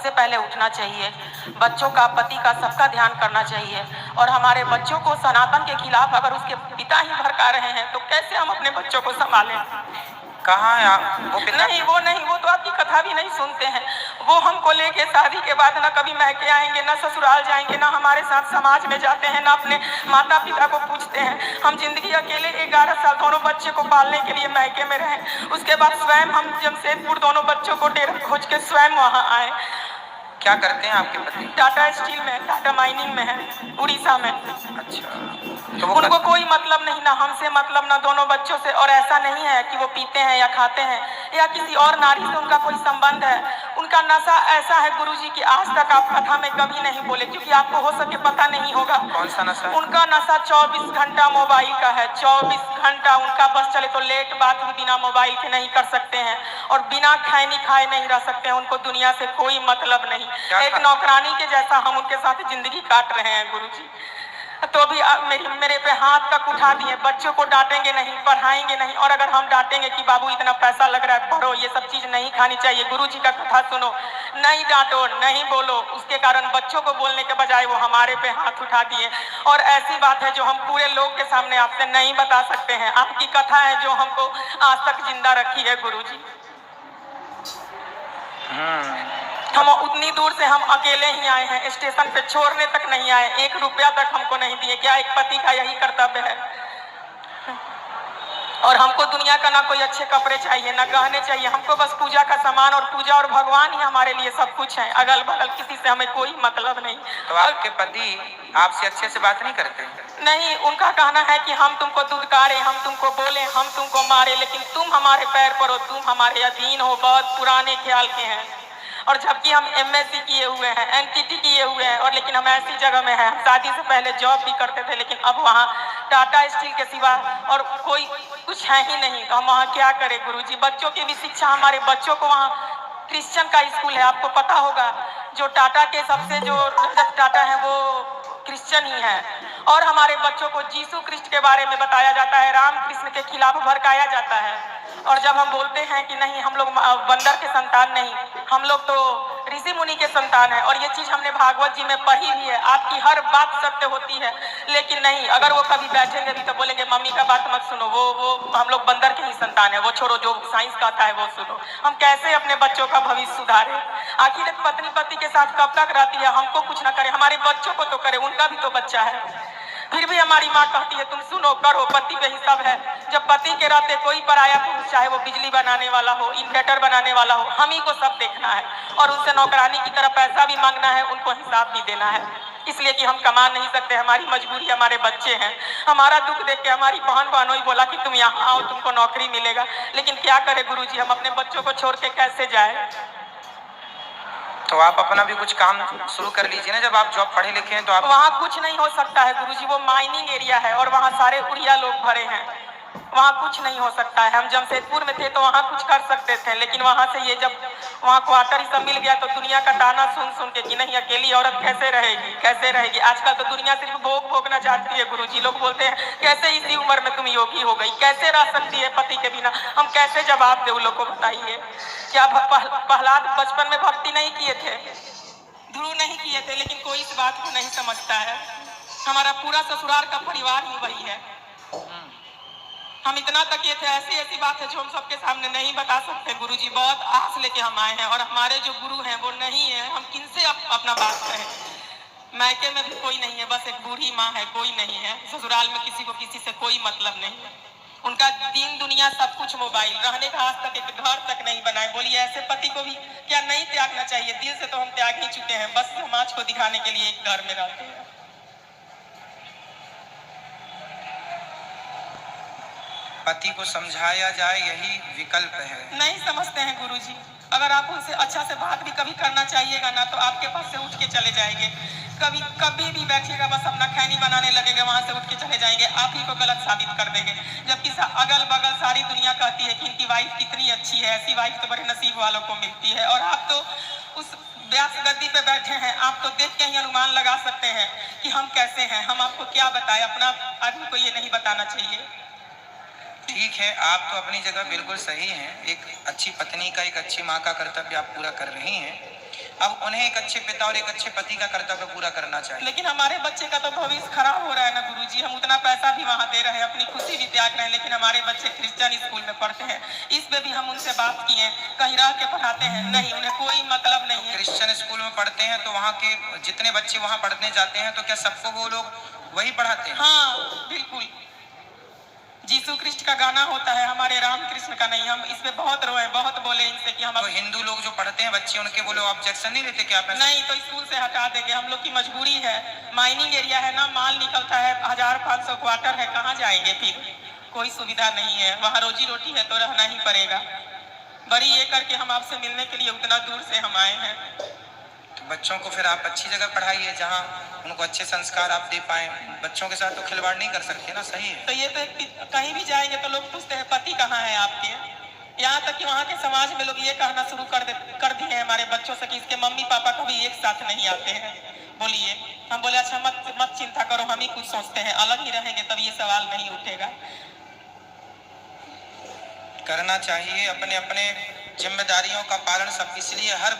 सबसे पहले उठना चाहिए। बच्चों का, पति का, सबका ध्यान करना चाहिए। और हमारे बच्चों को सनातन के खिलाफ अगर उसके पिता ही भड़का रहे हैं तो कैसे हम अपने बच्चों को संभालें? कहाँ है आप? वो पिता नहीं, वो तो आपकी कथा भी नहीं सुनते हैं। वो हमको लेके शादी के बाद ना कभी मैके आएंगे, ना ससुराल जाएंगे, ना हमारे साथ समाज में जाते हैं, ना अपने माता पिता को पूछते हैं। हम जिंदगी अकेले 11 साल दोनों बच्चे को पालने के लिए मैके में रहे। उसके बाद स्वयं हम जमशेदपुर दोनों बच्चों को डेरा खोज के स्वयं वहाँ आए। क्या करते हैं आपके पति? टाटा स्टील में, टाटा माइनिंग में है, उड़ीसा में। अच्छा, तो उनको कोई मतलब नहीं, ना हमसे मतलब, ना दोनों बच्चों से। और ऐसा नहीं है कि वो पीते हैं या खाते हैं या किसी और नारी से उनका कोई संबंध है। उनका नशा ऐसा है गुरुजी कि आज तक आप कथा में कभी नहीं बोले, क्योंकि आपको हो सके पता नहीं होगा। कौन सा नशा? उनका नशा 24 घंटा मोबाइल का है। 24 घंटा उनका बस चले तो लेट बात भी बिना मोबाइल के नहीं कर सकते हैं, और बिना खैनी खाए नहीं रह सकते हैं। उनको दुनिया से कोई मतलब नहीं। एक नौकरानी के जैसा हम उनके साथ जिंदगी काट रहे हैं गुरुजी। तो भी मेरे पे हाथ तक उठा दिए। बच्चों को डांटेंगे नहीं, पढ़ाएंगे नहीं, और अगर हम डांटेंगे कि बाबू इतना पैसा लग रहा है, पढ़ो, ये सब चीज नहीं खानी चाहिए, गुरुजी का कथा सुनो, नहीं डांटो, नहीं बोलो, उसके कारण बच्चों को बोलने के बजाय वो हमारे पे हाथ उठा दिए। और ऐसी बात है जो हम पूरे लोग के सामने आपसे नहीं बता सकते हैं। आपकी कथा है जो हमको आज तक जिंदा रखी है गुरुजी। हम उतनी दूर से हम अकेले ही आए हैं, स्टेशन पे छोड़ने तक नहीं आए, 1 रुपया तक हमको नहीं दिए। क्या एक पति का यही कर्तव्य है? और हमको दुनिया का ना कोई अच्छे कपड़े चाहिए, ना गहने चाहिए, हमको बस पूजा का सामान, और पूजा और भगवान ही हमारे लिए सब कुछ है। अगल बगल किसी से हमें कोई मतलब नहीं। तो आपके पति आपसे अच्छे से बात नहीं करते? नहीं, उनका कहना है कि हम तुमको दुदकारे, हम तुमको बोले, हम तुमको मारे, लेकिन तुम हमारे पैर पर हो, तुम हमारे अधीन हो। बहुत पुराने ख्याल के हैं। और जबकि हम MSc किए हुए हैं, NTT किए हुए हैं, और लेकिन हम ऐसी जगह में हैं। शादी से पहले जॉब भी करते थे, लेकिन अब वहाँ टाटा स्टील के सिवा और कोई कुछ है ही नहीं। तो हम वहाँ क्या करें गुरुजी? बच्चों की भी शिक्षा, हमारे बच्चों को वहाँ क्रिश्चियन का स्कूल है, आपको पता होगा। जो टाटा के सबसे जो रजत टाटा है वो क्रिश्चियन ही है। और हमारे बच्चों को यीशु कृष्ण के बारे में बताया जाता है, राम कृष्ण के खिलाफ भड़काया जाता है। और जब हम बोलते हैं कि नहीं, हम लोग बंदर के संतान नहीं, हम लोग तो ऋषि मुनि के संतान है, और ये चीज हमने भागवत जी में पढ़ी भी है। आपकी हर बात सत्य होती है, लेकिन नहीं, अगर वो कभी बैठेंगे भी तो बोलेंगे मम्मी का बात मत सुनो, वो हम लोग बंदर के ही संतान है, वो छोड़ो, जो साइंस कहता है वो सुनो। हम कैसे अपने बच्चों का भविष्य सुधारे? आखिर एक पत्नी पति के साथ कब तक रहती है? हमको कुछ ना करे, हमारे बच्चों को तो करे, उनका भी तो बच्चा है। फिर भी हमारी माँ कहती है तुम सुनो, करो, पति पे ही सब है। जब पति के रहते कोई पराया पुरुष, चाहे वो बिजली बनाने वाला हो, इन्वर्टर बनाने वाला हो, हम ही को सब देखना है, और उनसे नौकरानी की तरह पैसा भी मांगना है, उनको हिसाब भी देना है। इसलिए कि हम कमा नहीं सकते, हमारी मजबूरी, हमारे बच्चे हैं। हमारा दुख देख के हमारी बहन बहनोई बोला कि तुम यहाँ आओ, तुमको नौकरी मिलेगा। लेकिन क्या करे गुरुजी, हम अपने बच्चों को छोड़ के कैसे जाए? तो आप अपना भी कुछ काम शुरू कर लीजिए ना, जब आप जॉब पढ़े लिखे हैं तो आप। वहाँ कुछ नहीं हो सकता है गुरुजी, वो माइनिंग एरिया है, और वहाँ सारे उड़िया लोग भरे हैं, वहाँ कुछ नहीं हो सकता है। हम जमशेदपुर में थे तो वहाँ कुछ कर सकते थे, लेकिन वहाँ से ये जब वहाँ क्वार्टर ही सब मिल गया तो दुनिया का ताना सुन सुन के कि नहीं, अकेली औरत कैसे रहेगी, कैसे रहेगी। आजकल तो दुनिया सिर्फ भोग भोगना चाहती है गुरुजी। लोग बोलते हैं कैसे इसी उम्र में तुम योगी हो गई, कैसे रह सकती है पति के बिना? हम कैसे जवाब दे उन लोग को, बताइए। क्या प्रहलाद बचपन में भक्ति नहीं किए थे, ध्रुव नहीं किए थे, लेकिन कोई इस बात को नहीं समझता है। हमारा पूरा ससुराल का परिवार ही वही है। हम इतना तक ये थे, ऐसी ऐसी बात है जो हम सबके सामने नहीं बता सकते गुरुजी। बहुत आस लेके हम आए हैं, और हमारे जो गुरु हैं वो नहीं है। हम किनसे अपना बात कहें? मैके में भी कोई नहीं है, बस एक बूढ़ी माँ है, कोई नहीं है। ससुराल में किसी को किसी से कोई मतलब नहीं है। उनका दीन दुनिया सब कुछ मोबाइल, रहने का आज तक एक घर तक नहीं बनाए। बोलिए ऐसे पति को भी क्या नहीं त्यागना चाहिए? दिल से तो हम त्याग ही चुके हैं, बस समाज को दिखाने के लिए एक घर में रहते हैं। पति को समझाया जाए, यही विकल्प है। नहीं समझते हैं गुरुजी। अगर आप उनसे अच्छा से बात भी कभी करना चाहिएगा ना, तो आपके पास से उठ के चले जाएंगे। कभी भी बैठिएगा बस अपना खैनी बनाने लगेंगे, वहां से उठ के चले जाएंगे, आप ही को गलत साबित कर देंगे। जबकि अगल बगल सारी दुनिया कहती है कि इनकी वाइफ कितनी अच्छी है, ऐसी वाइफ तो बड़े नसीब वालों को मिलती है। और आप तो उस व्यास गद्दी पे बैठे हैं, आप तो देख के ही अनुमान लगा सकते हैं कि हम कैसे हैं। हम आपको क्या बताएं, अपना आदमी को ये नहीं बताना चाहिए। ठीक है, आप तो अपनी जगह बिल्कुल सही हैं। एक अच्छी पत्नी का, एक अच्छी माँ का कर्तव्य आप पूरा कर रही हैं, अब उन्हें एक अच्छे पिता और एक अच्छे पति का कर्तव्य पूरा करना चाहिए। लेकिन हमारे बच्चे का तो भविष्य खराब हो रहा है ना गुरुजी। हम उतना पैसा भी वहाँ दे रहे हैं, अपनी खुशी भी त्याग रहे हैं, लेकिन हमारे बच्चे क्रिश्चियन स्कूल में पढ़ते हैं। इस पे भी हम उनसे बात किए, कहीं रह के पढ़ाते हैं, नहीं, उन्हें कोई मतलब नहीं है। क्रिश्चियन स्कूल में पढ़ते हैं तो वहाँ के जितने बच्चे वहाँ पढ़ने जाते हैं तो क्या सबको वो लोग वही पढ़ाते हैं? हाँ बिल्कुल। यीशु कृष्ण का गाना होता है, हमारे राम कृष्ण का नहीं। हम इस पे बहुत रोए, बहुत बोले इनसे कि हम तो हिंदू लोग जो पढ़ते हैं बच्चे उनके वो लोग ऑब्जेक्शन नहीं लेते क्या? नहीं, तो स्कूल से हटा देंगे, हम लोग की मजबूरी है। माइनिंग एरिया है ना, माल निकलता है, 1500 क्वार्टर है, कहाँ जाएंगे फिर? कोई सुविधा नहीं है वहाँ, रोजी रोटी है तो रहना ही पड़ेगा। बड़ी ये करके हम आपसे मिलने के लिए उतना दूर से हम आए हैं। तो बच्चों को फिर आप अच्छी जगह पढ़ाइए जहाँ उनको अच्छे संस्कार आप दे पाए। बच्चों के साथ तो खिलवाड़ नहीं कर सकते ना, सही है। तो ये तो कहीं भी जाएंगे तो लोग पूछते हैं पति कहाँ है आपके। यहाँ तक कि वहाँ के समाज में लोग ये कहना शुरू कर दिए हैं हमारे बच्चों से कि इसके मम्मी पापा कभी एक साथ नहीं आते हैं। बोलिए, हम बोले अच्छा मत चिंता करो, हम ही कुछ सोचते हैं, अलग ही रहेंगे तब ये सवाल नहीं उठेगा। करना चाहिए अपने अपने जिम्मेदारियों का पालन सब, इसलिए हर